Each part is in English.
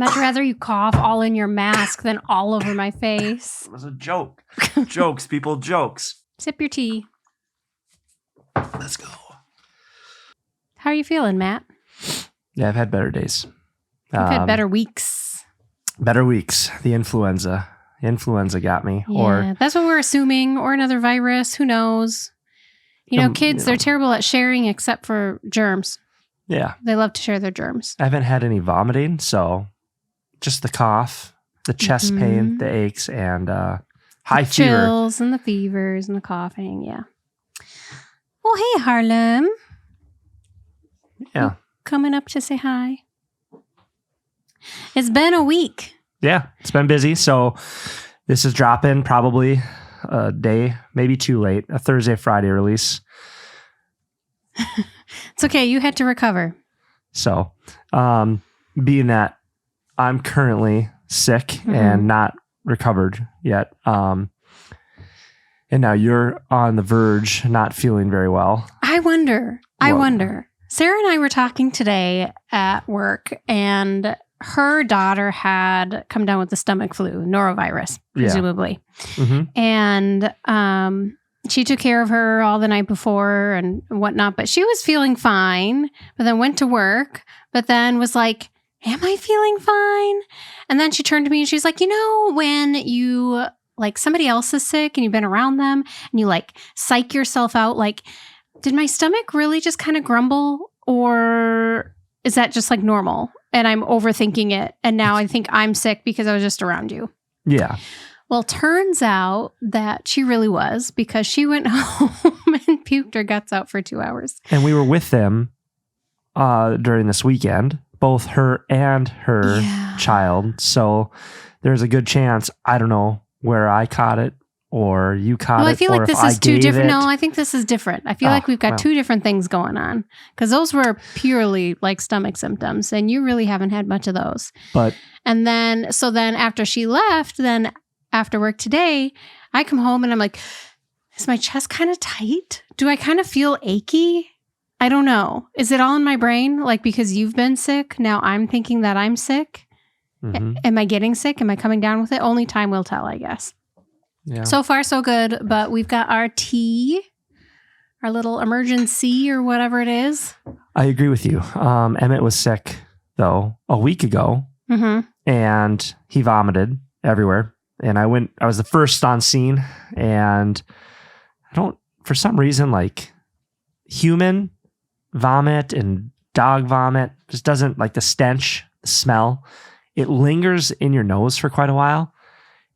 Much rather you cough all in your mask than all over my face. It was a joke. Jokes, people, jokes. Sip your tea. Let's go. How are you feeling, Matt? Yeah, I've had better days. I've had better weeks. Better weeks. The influenza. Influenza got me. Yeah, Or that's what we're assuming. Or another virus. Who knows? You know, kids, they're terrible at sharing except for germs. Yeah. They love to share their germs. I haven't had any vomiting, so just the cough, the chest pain, the aches, and high fever. Chills and the fevers and the coughing, yeah. Well, hey, Harlem. Yeah. You coming up to say hi? It's been a week. Yeah, it's been busy. So this is dropping probably a day, maybe too late, a Thursday, Friday release. It's okay. You had to recover. So being that I'm currently sick and not recovered yet, and now you're on the verge, not feeling very well. I wonder. Sarah and I were talking today at work, and her daughter had come down with the stomach flu, norovirus, presumably. And she took care of her all the night before and whatnot, but she was feeling fine, but then went to work, but then was like, am I feeling fine? And then she turned to me and she's like, you know, when you, like, somebody else is sick and you've been around them and you, like, psych yourself out, like, did my stomach really just kind of grumble, or is that just, like, normal? And I'm overthinking it, and now I think I'm sick because I was just around you. Yeah. Well, turns out that she really was, because she went home and puked her guts out for 2 hours. And we were with them during this weekend, both her and her child. So there's a good chance, I don't know where I caught it or you caught it. I feel like this is two different. No, I think this is different. I feel like we've got two different things going on, because those were purely like stomach symptoms, and you really haven't had much of those. And then after she left, then after work today, I come home and I'm like, is my chest kind of tight? Do I kind of feel achy? I don't know. Is it all in my brain? Like, because you've been sick, now I'm thinking that I'm sick. Am I getting sick? Am I coming down with it? Only time will tell, I guess. Yeah. So far, so good. But we've got our tea, our little emergency or whatever it is. I agree with you. Emmett was sick, though, a week ago. And he vomited everywhere. And I was the first on scene. And for some reason, like, human vomit and dog vomit just doesn't, like, the stench, the smell, it lingers in your nose for quite a while.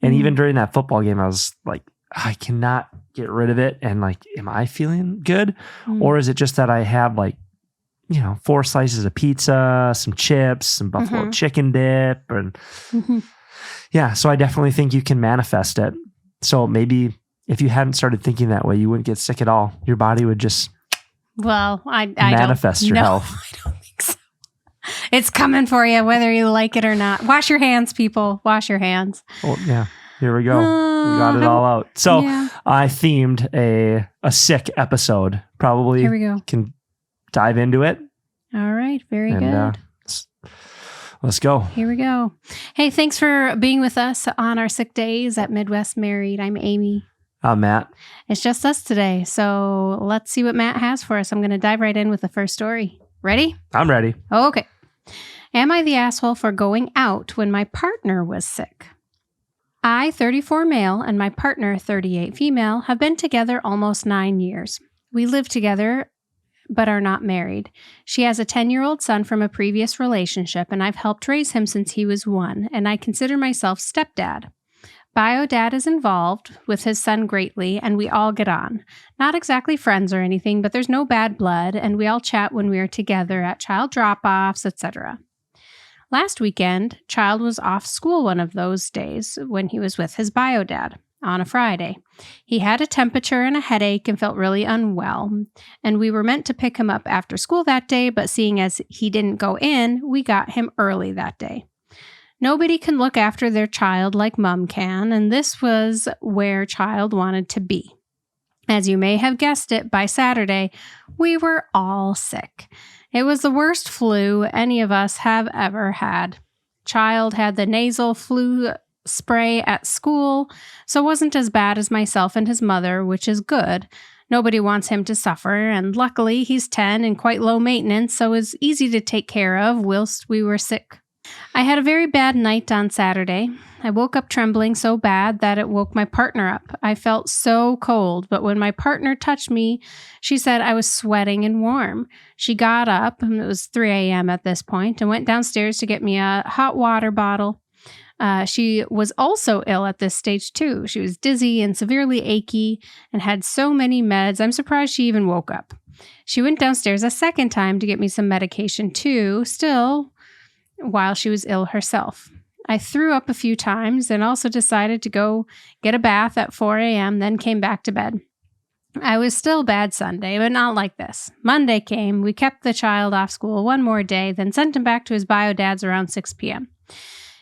And even during that football game, I was like, I cannot get rid of it. And, like, am I feeling good? Or is it just that I have, like, 4 slices of pizza, some chips, some buffalo chicken dip. And so I definitely think you can manifest it. So maybe if you hadn't started thinking that way, you wouldn't get sick at all. Your body would just I manifest your health. I don't think so. It's coming for you, whether you like it or not. Wash your hands, people. Wash your hands. Oh, yeah. Here we go. We got it all out. So I themed a sick episode. Probably Here we go. Can dive into it. All right. Very good. Let's go. Here we go. Hey, thanks for being with us on our sick days at Midwest Married. I'm Amy. I'm Matt. It's just us today. So let's see what Matt has for us. I'm going to dive right in with the first story. Ready? I'm ready. Okay. Am I the asshole for going out when my partner was sick? I, 34 male, and my partner, 38 female, have been together almost 9 years. We live together, but are not married. She has a 10-year-old son from a previous relationship, and I've helped raise him since he was 1, and I consider myself stepdad. Bio dad is involved with his son greatly, and we all get on. Not exactly friends or anything, but there's no bad blood, and we all chat when we are together at child drop-offs, etc. Last weekend, Child was off school one of those days when he was with his bio dad on a Friday. He had a temperature and a headache and felt really unwell, and we were meant to pick him up after school that day, but seeing as he didn't go in, we got him early that day. Nobody can look after their child like mom can, and this was where Child wanted to be. As you may have guessed it, by Saturday, we were all sick. It was the worst flu any of us have ever had. child had the nasal flu spray at school, so wasn't as bad as myself and his mother, which is good. Nobody wants him to suffer, and luckily he's 10 and quite low maintenance, so is easy to take care of whilst we were sick. I had a very bad night on Saturday. I woke up trembling so bad that it woke my partner up. I felt so cold, but when my partner touched me, she said I was sweating and warm. She got up, and it was 3 a.m. at this point, and went downstairs to get me a hot water bottle. She was also ill at this stage too. She was dizzy and severely achy and had so many meds, I'm surprised she even woke up. She went downstairs a second time to get me some medication too, still while she was ill herself. I threw up a few times and also decided to go get a bath at 4 a.m., then came back to bed. I was still bad Sunday, but not like this. Monday came, we kept the child off school one more day, then sent him back to his bio dad's around 6 p.m.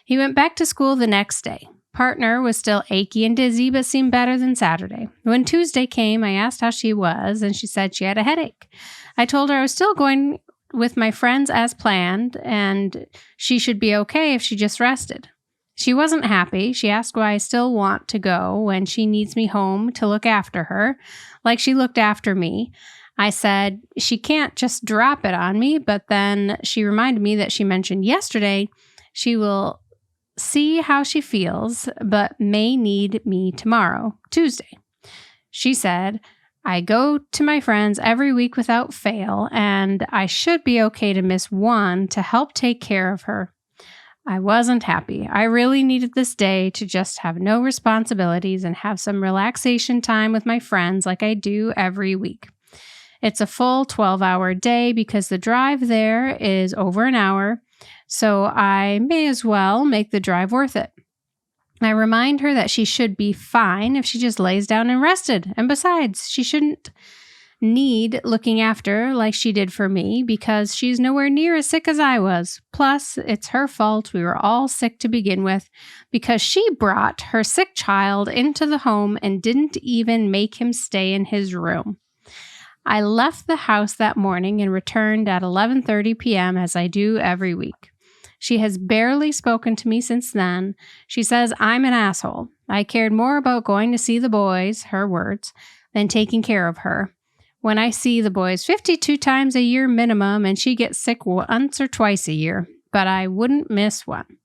He went back to school the next day. Partner was still achy and dizzy, but seemed better than Saturday. When Tuesday came, I asked how she was, and she said she had a headache. I told her I was still going with my friends as planned, and she should be okay if she just rested. She wasn't happy. She asked why I still want to go when she needs me home to look after her, like she looked after me. I said she can't just drop it on me, but then she reminded me that she mentioned yesterday she will see how she feels, but may need me tomorrow, Tuesday. She said, I go to my friends every week without fail, and I should be okay to miss one to help take care of her. I wasn't happy. I really needed this day to just have no responsibilities and have some relaxation time with my friends like I do every week. It's a full 12-hour day because the drive there is over an hour, so I may as well make the drive worth it. I remind her that she should be fine if she just lays down and rested. And besides, she shouldn't need looking after like she did for me because she's nowhere near as sick as I was. Plus, it's her fault we were all sick to begin with because she brought her sick child into the home and didn't even make him stay in his room. I left the house that morning and returned at 11:30 p.m. as I do every week. She has barely spoken to me since then. She says I'm an asshole. I cared more about going to see the boys, her words, than taking care of her. When I see the boys 52 times a year minimum and she gets sick once or twice a year, but I wouldn't miss one.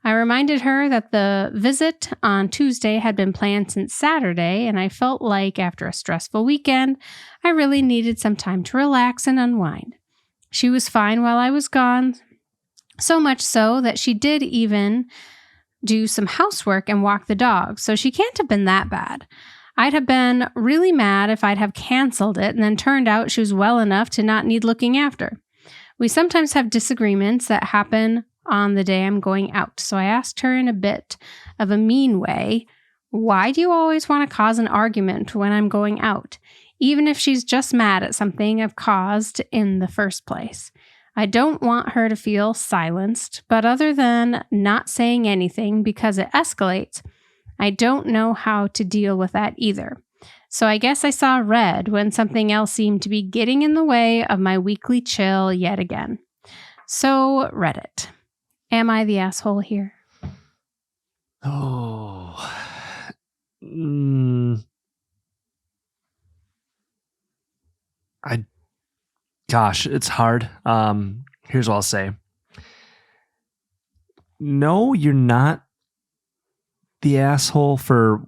I reminded her that the visit on Tuesday had been planned since Saturday, and I felt like after a stressful weekend, I really needed some time to relax and unwind. She was fine while I was gone, so much so that she did even do some housework and walk the dog, so she can't have been that bad. I'd have been really mad if I'd have canceled it and then turned out she was well enough to not need looking after. We sometimes have disagreements that happen on the day I'm going out, so I asked her in a bit of a mean way, why do you always want to cause an argument when I'm going out, even if she's just mad at something I've caused in the first place? I don't want her to feel silenced, but other than not saying anything because it escalates, I don't know how to deal with that either. So I guess I saw red when something else seemed to be getting in the way of my weekly chill yet again. So Reddit. Am I the asshole here? Oh. Gosh, it's hard. Here's what I'll say. No, you're not the asshole for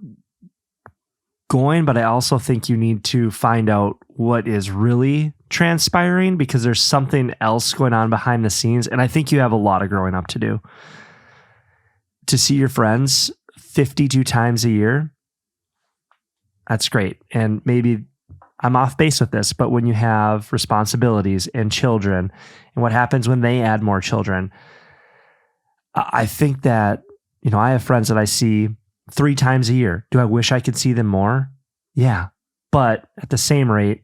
going, but I also think you need to find out what is really transpiring because there's something else going on behind the scenes. And I think you have a lot of growing up to do. To see your friends 52 times a year, that's great. And maybe I'm off base with this, but when you have responsibilities and children and what happens when they add more children, I think that, I have friends that I see 3 times a year. Do I wish I could see them more? Yeah. But at the same rate,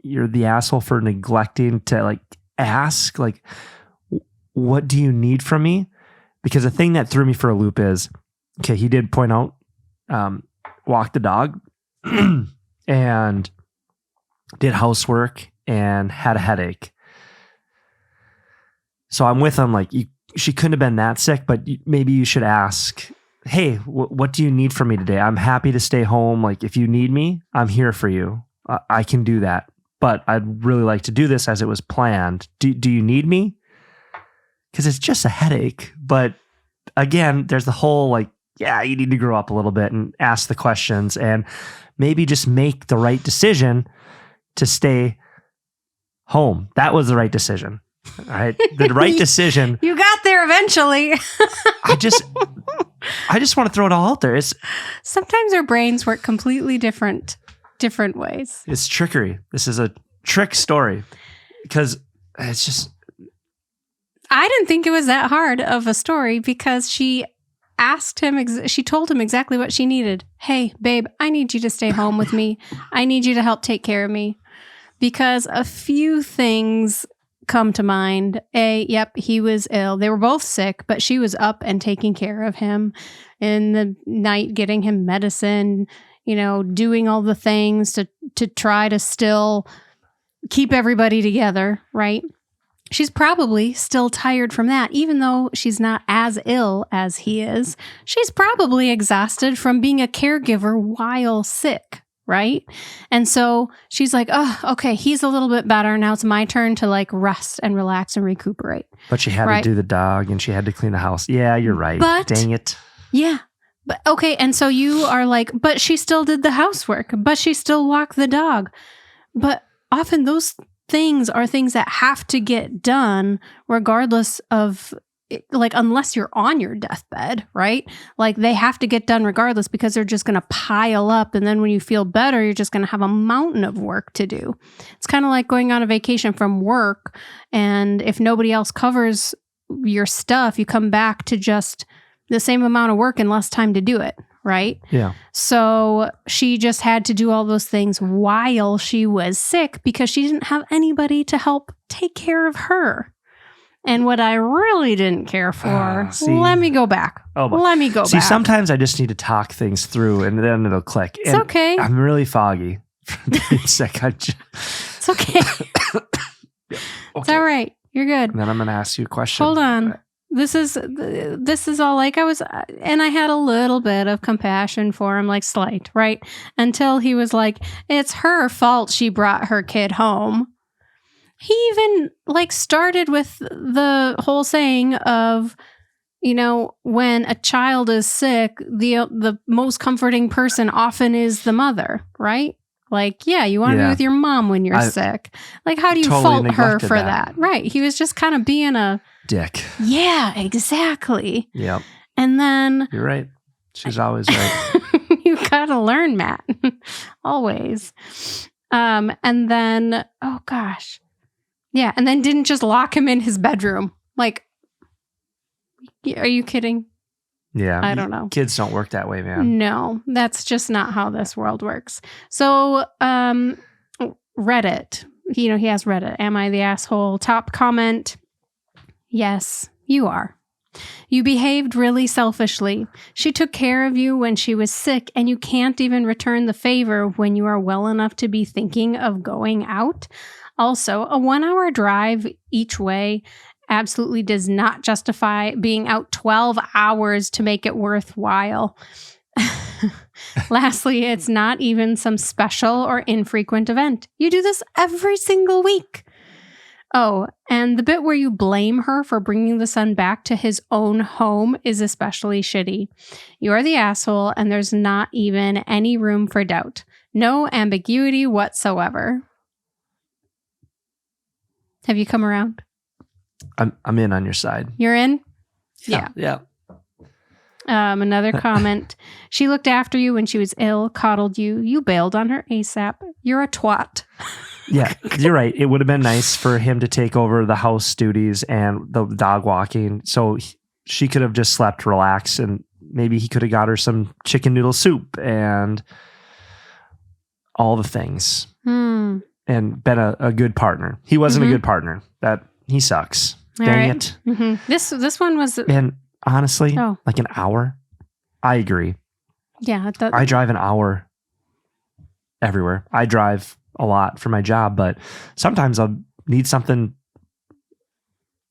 you're the asshole for neglecting to ask, what do you need from me? Because the thing that threw me for a loop is, okay, he did point out, walk the dog and did housework and had a headache. So I'm with him she couldn't have been that sick, but maybe you should ask, hey, what do you need from me today? I'm happy to stay home. Like, if you need me, I'm here for you. I can do that. But I'd really like to do this as it was planned. Do you need me? Because it's just a headache. But again, there's the whole like, yeah, you need to grow up a little bit and ask the questions and maybe just make the right decision to stay home. That was the right decision. All right. The right decision. You got there eventually. I just want to throw it all out there. Sometimes our brains work completely different ways. It's trickery. This is a trick story because it's just. I didn't think it was that hard of a story because she asked him, she told him exactly what she needed. Hey, babe, I need you to stay home with me. I need you to help take care of me. Because a few things come to mind. Yep, he was ill. They were both sick, but she was up and taking care of him in the night, getting him medicine, doing all the things to try to still keep everybody together, right? She's probably still tired from that, even though she's not as ill as he is. She's probably exhausted from being a caregiver while sick, right? And so she's like, oh, okay, he's a little bit better. Now it's my turn to like rest and relax and recuperate. But she had to do the dog and she had to clean the house. Yeah, you're right. But, dang it. Yeah. But okay, and so you are like, but she still did the housework, but she still walked the dog. But often those things are things that have to get done regardless of, like, unless you're on your deathbed, right? Like, they have to get done regardless because they're just going to pile up. And then when you feel better, you're just going to have a mountain of work to do. It's kind of like going on a vacation from work. And if nobody else covers your stuff, you come back to just the same amount of work and less time to do it, right? Yeah. So she just had to do all those things while she was sick because she didn't have anybody to help take care of her. And what I really didn't care for, let me go back. Let me go back. Sometimes I just need to talk things through and then it'll click. It's okay. I'm really foggy from being sick. It's okay. Okay. It's all right. You're good. And then I'm going to ask you a question. Hold on. This is all like and I had a little bit of compassion for him, like slight, right? Until he was like, it's her fault she brought her kid home. He even like started with the whole saying of, when a child is sick, the most comforting person often is the mother, right? Like, yeah, you want to be with your mom when you're sick. Like, how do you fault her for that? Right. He was just kind of being a dick. Yeah, exactly. Yep. And then you're right. She's always right. You gotta learn, Matt. Always. And then, oh gosh. Yeah, and then didn't just lock him in his bedroom. Like, are you kidding? Yeah. I don't know. Kids don't work that way, man. No, that's just not how this world works. So, Reddit. He has Reddit. Am I the asshole? Top comment. Yes, you are. You behaved really selfishly. She took care of you when she was sick, and you can't even return the favor when you are well enough to be thinking of going out. Also, a 1-hour drive each way absolutely does not justify being out 12 hours to make it worthwhile. Lastly, it's not even some special or infrequent event. You do this every single week. Oh, and the bit where you blame her for bringing the son back to his own home is especially shitty. You're the asshole, and there's not even any room for doubt. No ambiguity whatsoever. Have you come around? I'm in on your side. You're in? Yeah. Yeah. Another comment. She looked after you when she was ill, coddled you. You bailed on her ASAP. You're a twat. Yeah, you're right. It would have been nice for him to take over the house duties and the dog walking. So she could have just slept, relaxed, and maybe he could have got her some chicken noodle soup and all the things. And been a good partner. He wasn't a good partner. He sucks. Dang it. Mm-hmm. This one was... And honestly, like an hour, I agree. Yeah. I drive an hour everywhere. I drive a lot for my job, but sometimes I'll need something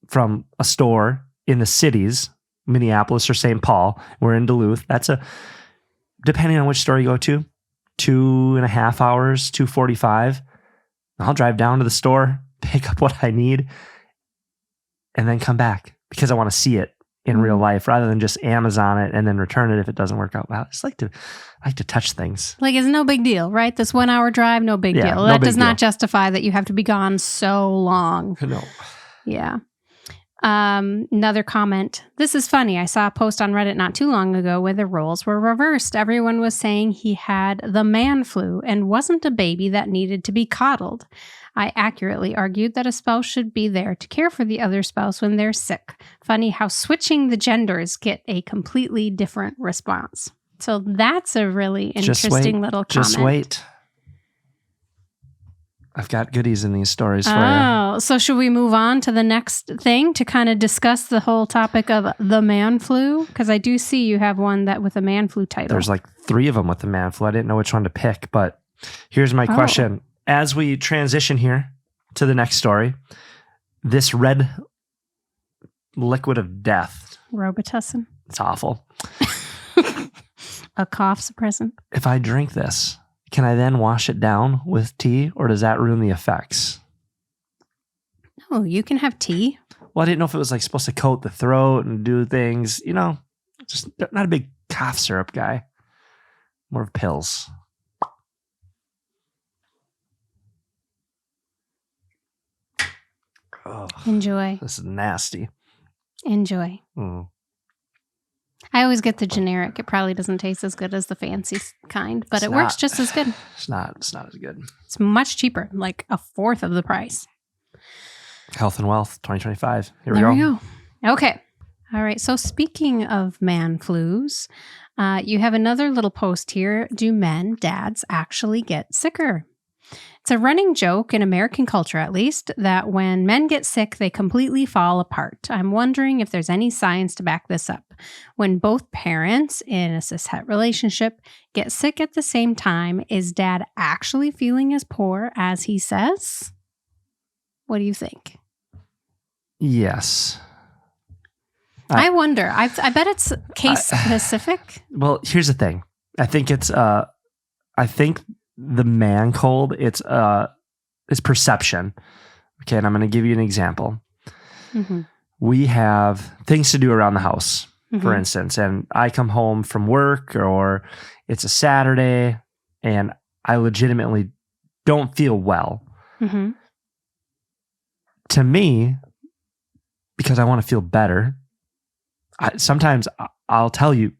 from a store in the cities, Minneapolis or St. Paul. We're in Duluth. That's depending on which store you go to, 2.5 hours, 2:45. I'll drive down to the store, pick up what I need, and then come back because I want to see it in real life rather than just Amazon it and then return it if it doesn't work out. Well, I just like to touch things. Like, it's no big deal, right? This 1 hour drive, no big deal. No that big does not deal. justify that you have to be gone so long. No. Yeah. Another comment. This is funny. I saw a post on Reddit not too long ago where the roles were reversed. Everyone was saying he had the man flu and wasn't a baby that needed to be coddled. I accurately argued that a spouse should be there to care for the other spouse when they're sick. Funny how switching the genders get a completely different response. So that's a really interesting little comment. Just wait. I've got goodies in these stories for you. Oh, so should we move on to the next thing to kind of discuss the whole topic of the man flu? Because I do see you have one that with a man flu title. There's like 3 of them with the man flu. I didn't know which one to pick, but here's my question. As we transition here to the next story, this red liquid of death. Robitussin. It's awful. A cough suppressant. If I drink this, can I then wash it down with tea, or does that ruin the effects? No, you can have tea. Well, I didn't know if it was like supposed to coat the throat and do things, just not a big cough syrup guy. More of pills. Oh, Enjoy. this is nasty. Enjoy. Mm. I always get the generic. It probably doesn't taste as good as the fancy kind, but it works just as good. It's not as good. It's much cheaper, like a fourth of the price. Health and Wealth 2025. Here There we go. Okay. All right. So speaking of man flus, you have another little post here. Do men, dads, actually get sicker? It's a running joke in American culture, at least, that when men get sick, they completely fall apart. I'm wondering if there's any science to back this up. When both parents in a cis-het relationship get sick at the same time, is dad actually feeling as poor as he says? What do you think? Yes. I wonder. I bet it's case specific. Well, here's the thing. I think it's the man cold, it's perception. Okay, and I'm going to give you an example. Mm-hmm. We have things to do around the house, for instance, and I come home from work or it's a Saturday and I legitimately don't feel well. Mm-hmm. To me, because I want to feel better, sometimes I'll tell you,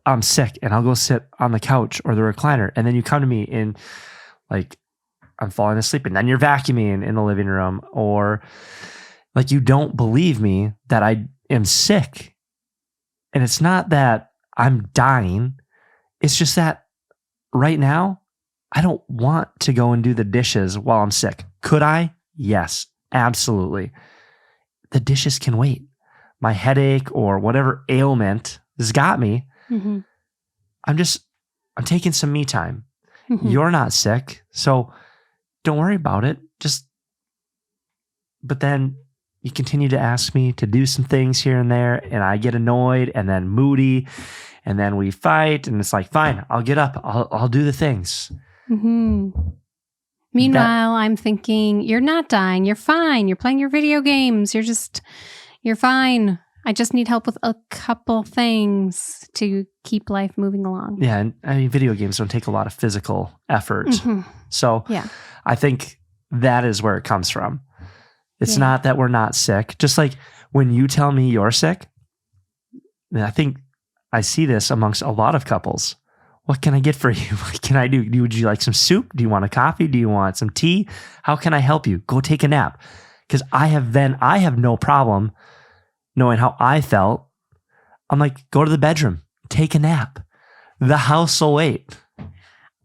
I'm sick and I'll go sit on the couch or the recliner. And then you come to me in like, I'm falling asleep and then you're vacuuming in the living room, or like, you don't believe me that I am sick. And it's not that I'm dying. It's just that right now I don't want to go and do the dishes while I'm sick. Could I? Yes, absolutely. The dishes can wait. My headache or whatever ailment has got me. Mm-hmm. I'm taking some me time. Mm-hmm. You're not sick, so don't worry about it. But then you continue to ask me to do some things here and there, and I get annoyed and then moody, and then we fight, and it's like, fine, I'll get up. I'll do the things. Mm-hmm. Meanwhile, I'm thinking, you're not dying. You're fine. You're playing your video games. You're fine. I just need help with a couple things to keep life moving along. Yeah, and I mean, video games don't take a lot of physical effort. Mm-hmm. So yeah. I think that is where it comes from. It's not that we're not sick. Just like when you tell me you're sick, I think I see this amongst a lot of couples. What can I get for you? What can I do? Would you like some soup? Do you want a coffee? Do you want some tea? How can I help you? Go take a nap. Because I have no problem knowing how I felt. I'm like, go to the bedroom, take a nap. The house will wait.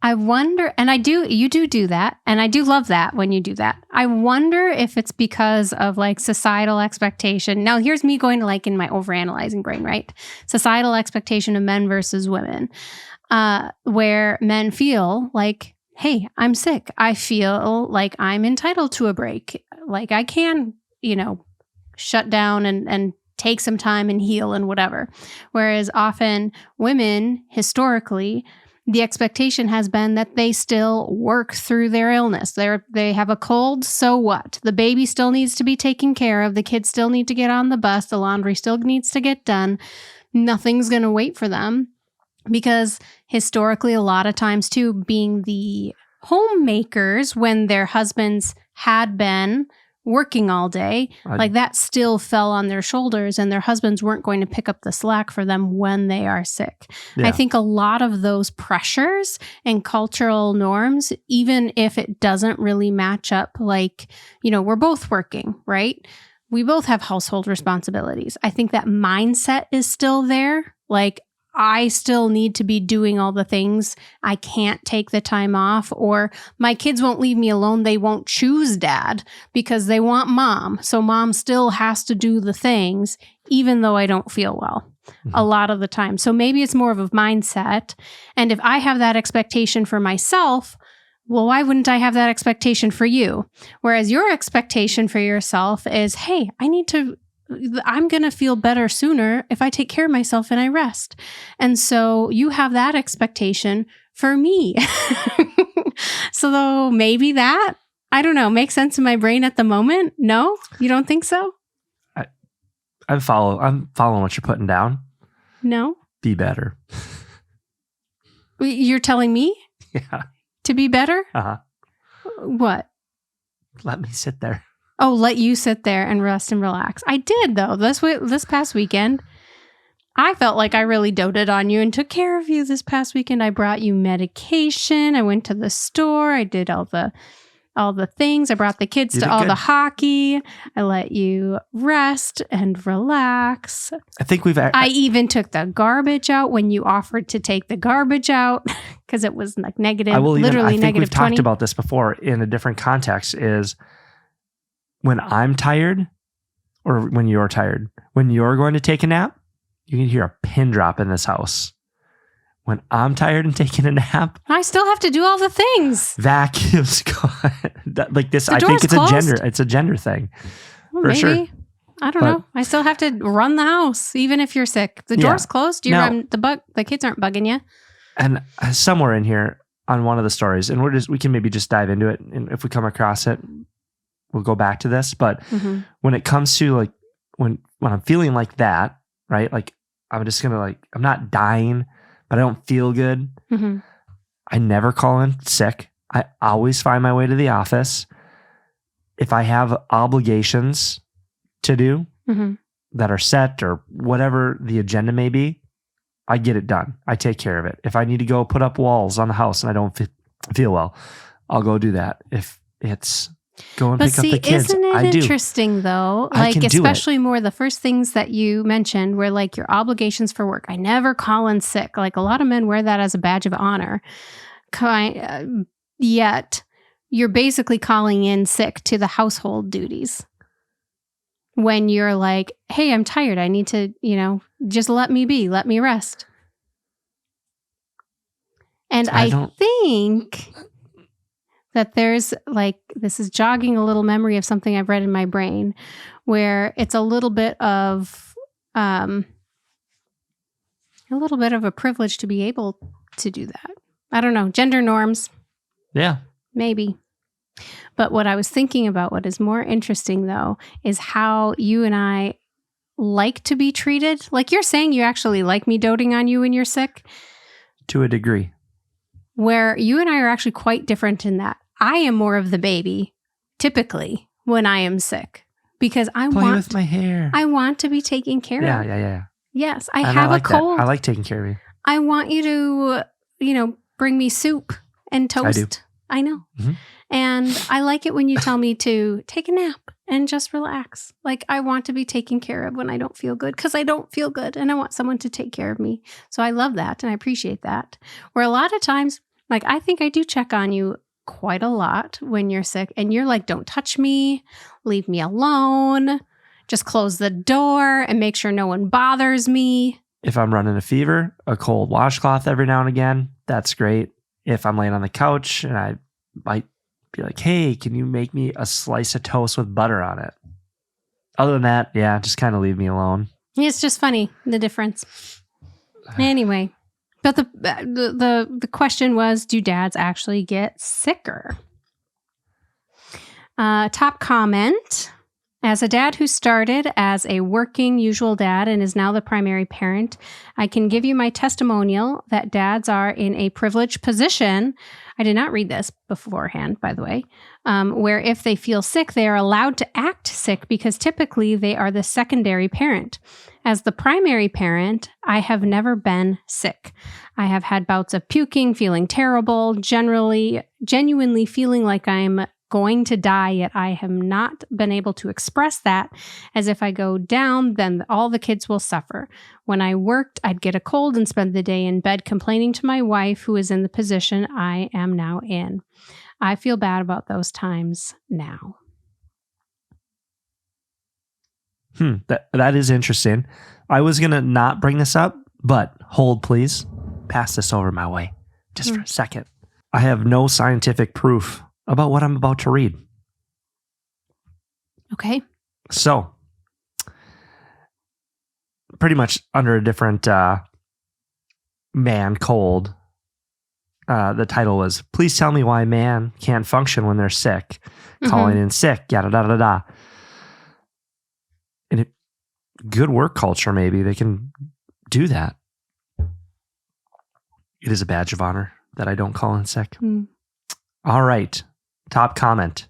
I wonder, and you do that. And I do love that when you do that. I wonder if it's because of like societal expectation. Now here's me going to like in my overanalyzing brain, right? Societal expectation of men versus women, where men feel like, hey, I'm sick. I feel like I'm entitled to a break. Like I can, shut down and take some time and heal and whatever. Whereas often women, historically, the expectation has been that they still work through their illness. They have a cold, so what? The baby still needs to be taken care of. The kids still need to get on the bus. The laundry still needs to get done. Nothing's going to wait for them because historically, a lot of times too, being the homemakers when their husbands had been working all day, like that still fell on their shoulders and their husbands weren't going to pick up the slack for them when they are sick. Yeah. I think a lot of those pressures and cultural norms, even if it doesn't really match up, like, we're both working, right? We both have household responsibilities. I think that mindset is still there. Like, I still need to be doing all the things. I can't take the time off, or my kids won't leave me alone. They won't choose dad because they want mom. So mom still has to do the things, even though I don't feel well a lot of the time. So maybe it's more of a mindset. And if I have that expectation for myself, well, why wouldn't I have that expectation for you? Whereas your expectation for yourself is, hey, I'm going to feel better sooner if I take care of myself and I rest. And so you have that expectation for me. So maybe that, I don't know, makes sense in my brain at the moment. No, you don't think so? I'm following what you're putting down. No. Be better. You're telling me? Yeah. To be better? Uh-huh. What? Let me sit there. Oh, let you sit there and rest and relax. I did, though. This past weekend, I felt like I really doted on you and took care of you this past weekend. I brought you medication. I went to the store. I did all the things. I brought the kids to all the hockey. I let you rest and relax. I think I even took the garbage out when you offered to take the garbage out because it was like negative, literally negative 20. I think we've talked about this before in a different context is when I'm tired or when you're tired, when you're going to take a nap, you can hear a pin drop in this house. When I'm tired and taking a nap, I still have to do all the things. Vacuums, like this. I think it's a gender thing. Well, for maybe. Sure. I don't know. I still have to run the house, even if you're sick. The door's closed. The kids aren't bugging you. And somewhere in here on one of the stories, and we can maybe just dive into it. And if we come across it, we'll go back to this. But when it comes to like, when I'm feeling like that, right? Like I'm just going to I'm not dying, but I don't feel good. Mm-hmm. I never call in sick. I always find my way to the office. If I have obligations to do that are set or whatever the agenda may be, I get it done. I take care of it. If I need to go put up walls on the house and I don't feel well, I'll go do that. If it's go and pick up the kids, isn't it interesting though? Like especially more the first things that you mentioned were like your obligations for work. I never call in sick. Like a lot of men wear that as a badge of honor. Yet you're basically calling in sick to the household duties. When you're like, hey, I'm tired. I need to, just let me be. Let me rest. And I think that there's this is jogging a little memory of something I've read in my brain where it's a little bit of a privilege to be able to do that. I don't know. Gender norms. Yeah. Maybe. But what I was thinking about, what is more interesting though, is how you and I like to be treated. Like you're saying you actually like me doting on you when you're sick. To a degree. Where you and I are actually quite different in that. I am more of the baby, typically, when I am sick. Because I want with my hair. I want to be taken care of. Yeah. Yes, I have a cold. That. I like taking care of you. I want you to, bring me soup and toast. I do. I know. Mm-hmm. And I like it when you tell me to take a nap and just relax. Like I want to be taken care of when I don't feel good because I don't feel good and I want someone to take care of me. So I love that and I appreciate that. Where a lot of times, like I think I do check on you quite a lot when you're sick and you're like, don't touch me, leave me alone, just close the door and make sure no one bothers me. If I'm running a fever, a cold washcloth every now and again, that's great. If I'm laying on the couch and I might be like, hey, can you make me a slice of toast with butter on it? Other than that, yeah, just kind of leave me alone. It's just funny, the difference. Anyway, but the question was, do dads actually get sicker? Top comment. As a dad who started as a working usual dad and is now the primary parent, I can give you my testimonial that dads are in a privileged position. I did not read this beforehand, by the way, where if they feel sick, they are allowed to act sick because typically they are the secondary parent. As the primary parent, I have never been sick. I have had bouts of puking, feeling terrible, genuinely feeling like I'm going to die, yet I have not been able to express that, as if I go down, then all the kids will suffer. When I worked, I'd get a cold and spend the day in bed complaining to my wife, who is in the position I am now in. I feel bad about those times now. That is interesting. I was going to not bring this up, but hold, please. Pass this over my way just for a second. I have no scientific proof about what I'm about to read. Okay. So, pretty much under a different man cold, the title was, Please Tell Me Why Man Can't Function When They're Sick. Calling in sick, yada, da, da, da. And good work culture, maybe. They can do that. It is a badge of honor that I don't call in sick. All right. Top comment.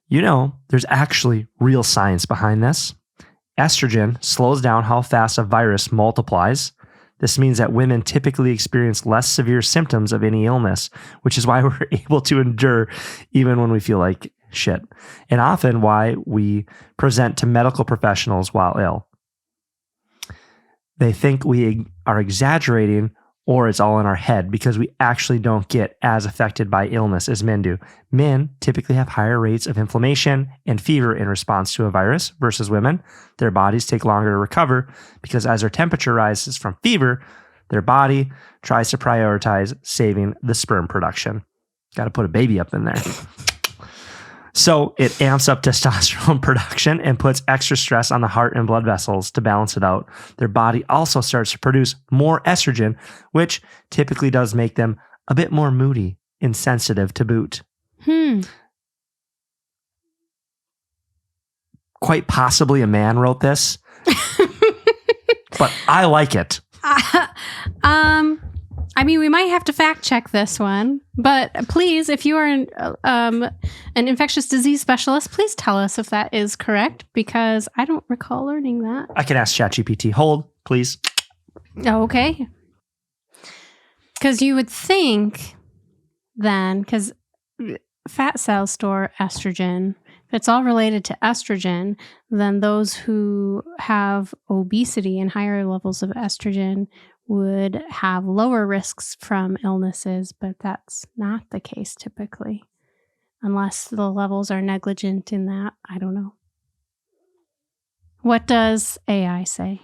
There's actually real science behind this. Estrogen slows down how fast a virus multiplies. This means that women typically experience less severe symptoms of any illness, which is why we're able to endure even when we feel like shit, and often why we present to medical professionals while ill. They think we are exaggerating or it's all in our head because we actually don't get as affected by illness as men do. Men typically have higher rates of inflammation and fever in response to a virus versus women. Their bodies take longer to recover because as their temperature rises from fever, their body tries to prioritize saving the sperm production. Got to put a baby up in there. So it amps up testosterone production and puts extra stress on the heart and blood vessels to balance it out. Their body also starts to produce more estrogen, which typically does make them a bit more moody and sensitive to boot. Quite possibly a man wrote this, but I like it. We might have to fact check this one, but please, if you are an infectious disease specialist, please tell us if that is correct, because I don't recall learning that. I can ask ChatGPT. Hold, please. Okay. Because you would think then, because fat cells store estrogen, if it's all related to estrogen, then those who have obesity and higher levels of estrogen would have lower risks from illnesses, but that's not the case typically, unless the levels are negligent in that. I don't know. What does AI say?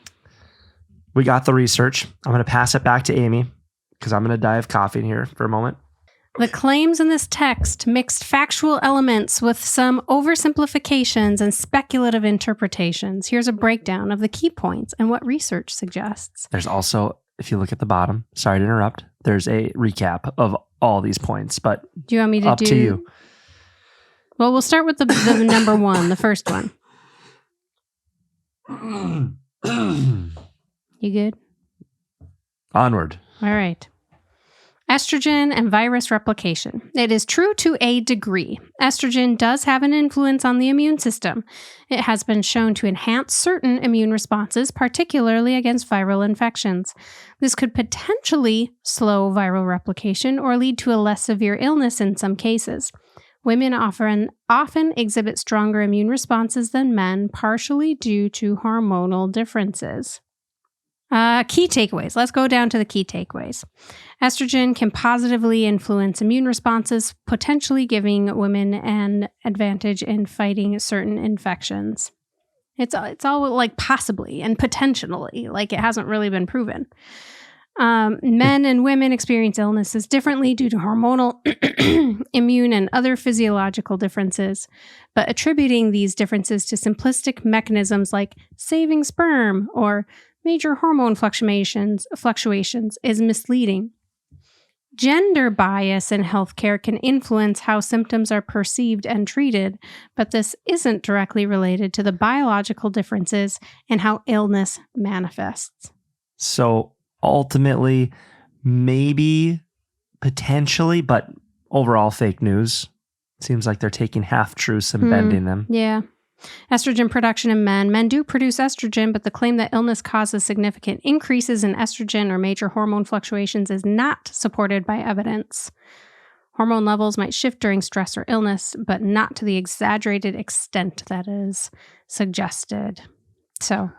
We got the research. I'm going to pass it back to Amy because I'm going to die of coughing here for a moment. The claims in this text mixed factual elements with some oversimplifications and speculative interpretations. Here's a breakdown of the key points and what research suggests. There's also, if you look at the bottom, sorry to interrupt, there's a recap of all these points, but do you want me to up to you. Well, we'll start with the number one, the first one. You good? Onward. All right. Estrogen and virus replication. It is true to a degree. Estrogen does have an influence on the immune system. It has been shown to enhance certain immune responses, particularly against viral infections. This could potentially slow viral replication or lead to a less severe illness in some cases. Women often exhibit stronger immune responses than men, partially due to hormonal differences. Key takeaways. Let's go down to the key takeaways. Estrogen can positively influence immune responses, potentially giving women an advantage in fighting certain infections. It's all like possibly and potentially, like it hasn't really been proven. Men and women experience illnesses differently due to hormonal immune and other physiological differences, but attributing these differences to simplistic mechanisms like saving sperm or major hormone fluctuations is misleading. Gender bias in healthcare can influence how symptoms are perceived and treated, but this isn't directly related to the biological differences in how illness manifests. So ultimately, maybe, potentially, but overall fake news. Seems like they're taking half-truths and bending them. Yeah. Estrogen production in men. Men do produce estrogen, but the claim that illness causes significant increases in estrogen or major hormone fluctuations is not supported by evidence. Hormone levels might shift during stress or illness, but not to the exaggerated extent that is suggested. So,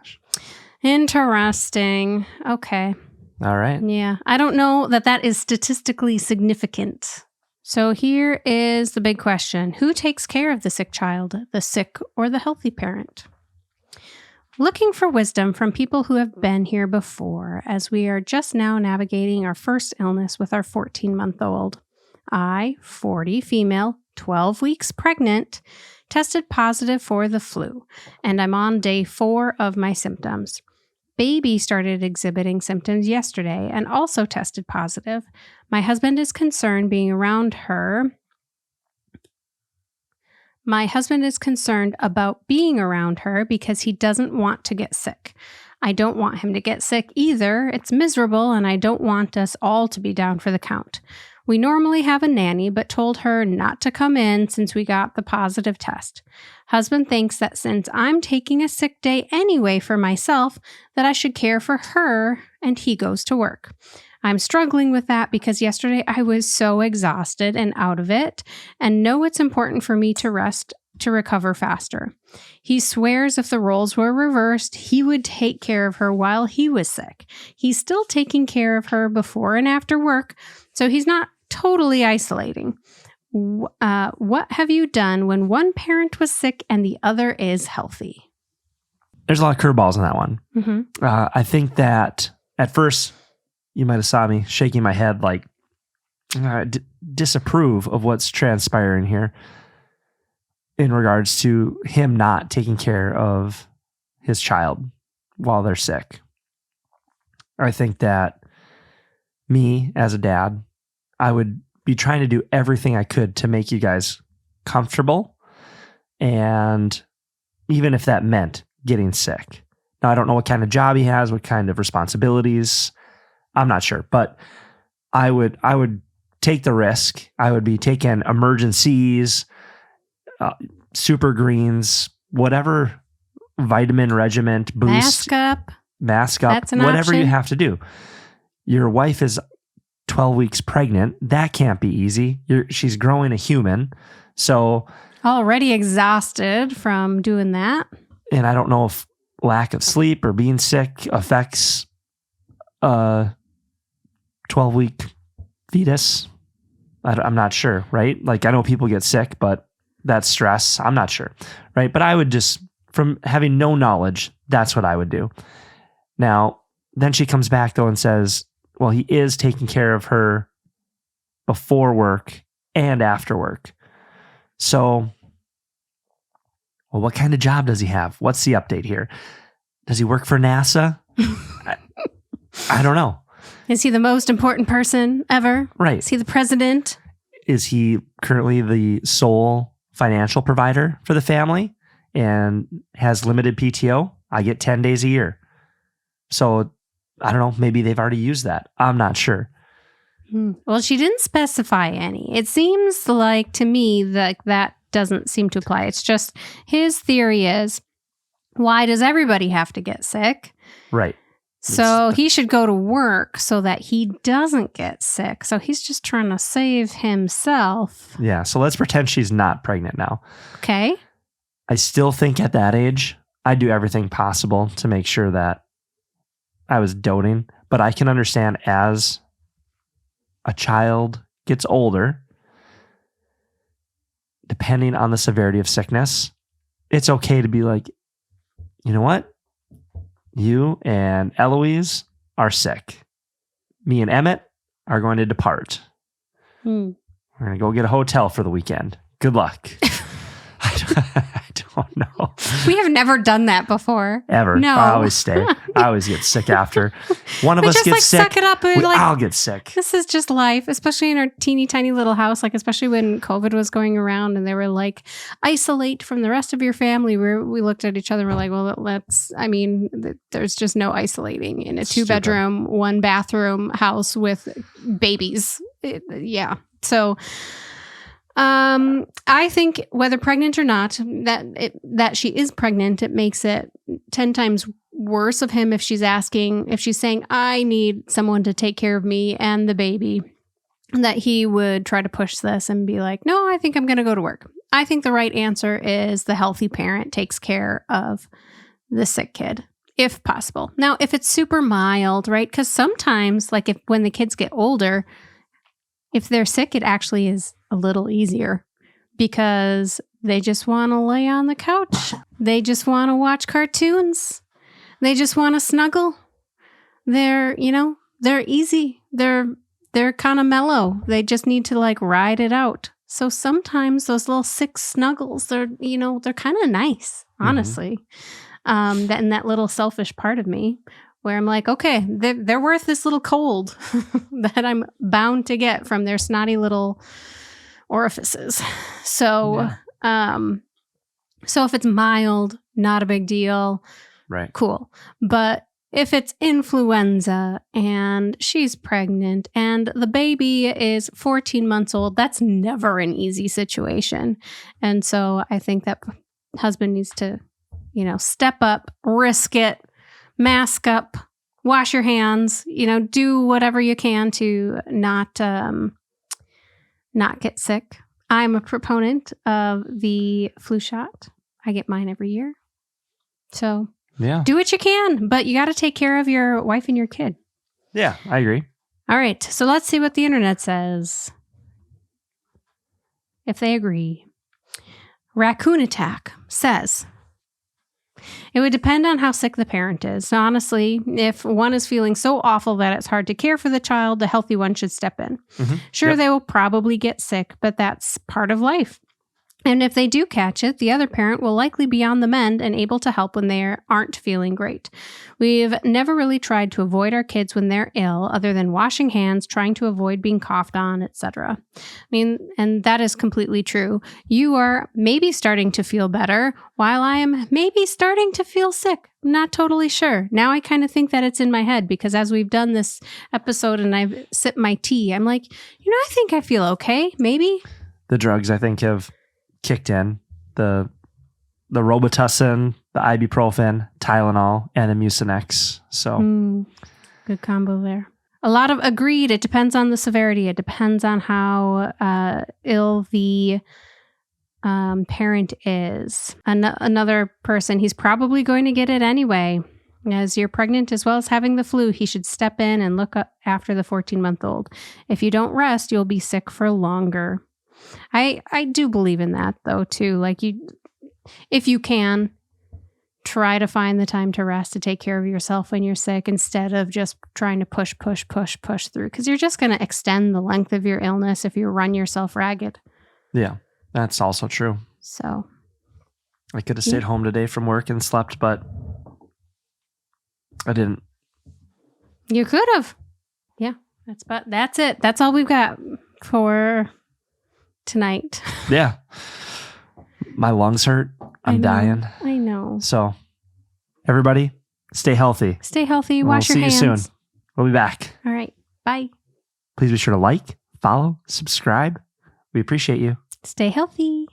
interesting. Okay. All right. Yeah. I don't know that is statistically significant. So here is the big question. Who takes care of the sick child, the sick or the healthy parent? Looking for wisdom from people who have been here before, as we are just now navigating our first illness with our 14-month-old. I, 40, female, 12 weeks pregnant, tested positive for the flu, and I'm on day 4 of my symptoms. Baby started exhibiting symptoms yesterday and also tested positive. My husband is concerned about being around her because he doesn't want to get sick. I don't want him to get sick either. It's miserable and I don't want us all to be down for the count. We normally have a nanny, but told her not to come in since we got the positive test. Husband thinks that since I'm taking a sick day anyway for myself, that I should care for her, and he goes to work. I'm struggling with that because yesterday I was so exhausted and out of it, and know it's important for me to rest to recover faster. He swears if the roles were reversed, he would take care of her while he was sick. He's still taking care of her before and after work, so he's not totally isolating. What have you done when one parent was sick and the other is healthy? There's a lot of curveballs in that one. Mm-hmm. I think that at first you might have saw me shaking my head like disapprove of what's transpiring here in regards to him not taking care of his child while they're sick. I think that me as a dad, I would be trying to do everything I could to make you guys comfortable. And even if that meant getting sick. Now, I don't know what kind of job he has, what kind of responsibilities. I'm not sure, but I would take the risk. I would be taking emergencies, super greens, whatever vitamin regimen, boost, mask up, That's an whatever option. you have to do. Your wife is 12 weeks pregnant. That can't be easy. She's growing a human. So already exhausted from doing that. And I don't know if lack of sleep or being sick affects a 12-week fetus. I'm not sure, right? Like I know people get sick, but that's stress. I'm not sure, right? But I would just, from having no knowledge, that's what I would do. Now, then she comes back though and says, well, he is taking care of her before work and after work. So, well, what kind of job does he have? What's the update here? Does he work for NASA? I don't know. Is he the most important person ever? Right. Is he the president? Is he currently the sole financial provider for the family and has limited PTO? I get 10 days a year. So I don't know. Maybe they've already used that. I'm not sure. Well, she didn't specify any. It seems like to me that doesn't seem to apply. It's just his theory is, why does everybody have to get sick? Right. So he should go to work so that he doesn't get sick. So he's just trying to save himself. Yeah. So let's pretend she's not pregnant now. Okay. I still think at that age, I do everything possible to make sure that I was doting, but I can understand as a child gets older, depending on the severity of sickness, it's okay to be like, you know what? You and Eloise are sick. Me and Emmett are going to depart. We're going to go get a hotel for the weekend. Good luck. I don't know. We have never done that before. Ever. No. I always stay. I always get sick after. One of us just gets sick. Suck it up. I'll get sick. This is just life, especially in our teeny tiny little house. Like, especially when COVID was going around and they were like, isolate from the rest of your family. We looked at each other and we're like, well, there's just no isolating in a 2-bedroom, 1-bathroom house with babies. Yeah. So, I think whether pregnant or not, that she is pregnant, it makes it 10 times worse of him if she's saying, I need someone to take care of me and the baby, that he would try to push this and be like, no, I think I'm going to go to work. I think the right answer is the healthy parent takes care of the sick kid, if possible. Now, if it's super mild, right? Because sometimes, like when the kids get older, if they're sick, it actually is a little easier because they just want to lay on the couch. They just want to watch cartoons. They just want to snuggle. They're easy. They're kind of mellow. They just need to like ride it out. So sometimes those little sick snuggles, they're kind of nice, honestly. Mm-hmm. That little selfish part of me where I'm like, okay, they're worth this little cold that I'm bound to get from their snotty little orifices. So, so if it's mild, not a big deal. Right. Cool. But if it's influenza and she's pregnant and the baby is 14 months old, that's never an easy situation. And so I think that husband needs to, step up, risk it, mask up, wash your hands, do whatever you can to not get sick. I'm a proponent of the flu shot. I get mine every year. So do what you can, but you got to take care of your wife and your kid. Yeah, I agree. All right. So let's see what the internet says. If they agree. Raccoon Attack says, it would depend on how sick the parent is. Honestly, if one is feeling so awful that it's hard to care for the child, the healthy one should step in. Mm-hmm. Sure, They will probably get sick, but that's part of life. And if they do catch it, the other parent will likely be on the mend and able to help when they aren't feeling great. We've never really tried to avoid our kids when they're ill, other than washing hands, trying to avoid being coughed on, etc. And that is completely true. You are maybe starting to feel better, while I am maybe starting to feel sick. I'm not totally sure. Now I kind of think that it's in my head because as we've done this episode and I've sipped my tea, I'm like, I think I feel okay, maybe. The drugs, I think, have kicked in. The Robitussin, the ibuprofen, Tylenol, and the Mucinex. So good combo there. A lot of agreed. It depends on the severity. It depends on how ill the parent is. Another person, he's probably going to get it anyway. As you're pregnant as well as having the flu, he should step in and look up after the 14-month-old. If you don't rest, you'll be sick for longer. I do believe in that though too. Like if you can, try to find the time to rest, to take care of yourself when you're sick instead of just trying to push through, because you're just going to extend the length of your illness if you run yourself ragged. Yeah, that's also true. So I could have stayed home today from work and slept, but I didn't. You could have. Yeah, that's it. That's all we've got for tonight. Yeah. My lungs hurt. I'm dying. I know. So, everybody, stay healthy. Stay healthy. Wash your hands. See you soon. We'll be back. All right. Bye. Please be sure to like, follow, subscribe. We appreciate you. Stay healthy.